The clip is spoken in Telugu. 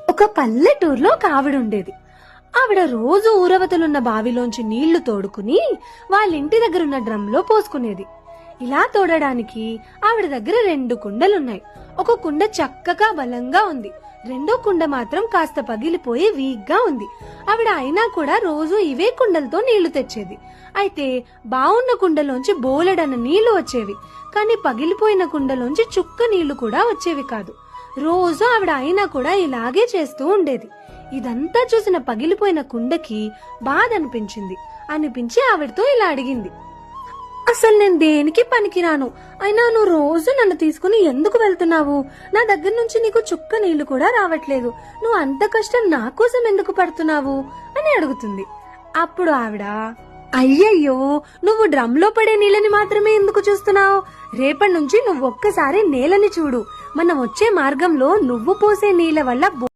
ఒక పల్లెటూరులో ఒక ఆవిడ ఉండేది. ఆవిడ రోజు ఊరవతలున్న బావిలోంచి నీళ్లు తోడుకుని వాళ్ళింటి దగ్గరున్న డ్రమ్లో పోసుకునేది. ఇలా తోడడానికి ఆవిడ దగ్గర 2 కుండలున్నాయి. ఒక కుండ చక్కగా బలంగా ఉంది, రెండో కుండ మాత్రం కాస్త పగిలిపోయి వీక్గా ఉంది. ఆవిడ అయినా కూడా రోజు ఇవే కుండలతో నీళ్లు తెచ్చేది. అయితే బాగున్న కుండలోంచి బోలెడన్న నీళ్లు వచ్చేవి, కానీ పగిలిపోయిన కుండలోంచి చుక్క నీళ్లు కూడా వచ్చేవి కాదు. రోజు ఆవిడ అయినా కూడా ఇలాగే చేస్తూ ఉండేది. ఇదంతా చూసిన పగిలిపోయిన కుండకి బాధ అనిపించి ఆవిడతో ఇలా అడిగింది, అసలు నేను దేనికి పనికిరాను, అయినా నువ్వు రోజు నన్ను తీసుకుని ఎందుకు వెళ్తున్నావు? నా దగ్గర నుంచి నీకు చుక్క నీళ్లు కూడా రావట్లేదు, నువ్వు అంత కష్టం నా కోసం ఎందుకు పడుతున్నావు అని అడుగుతుంది. అప్పుడు ఆవిడ, అయ్యయ్యో, నువ్వు డ్రమ్లో పడే నీళ్ళని మాత్రమే ఎందుకు చూస్తున్నావు? రేపటి నుంచి నువ్వు ఒక్కసారి నేలని చూడు. మనం వచ్చే మార్గంలో నువ్వు పోసే నీళ్ల వల్ల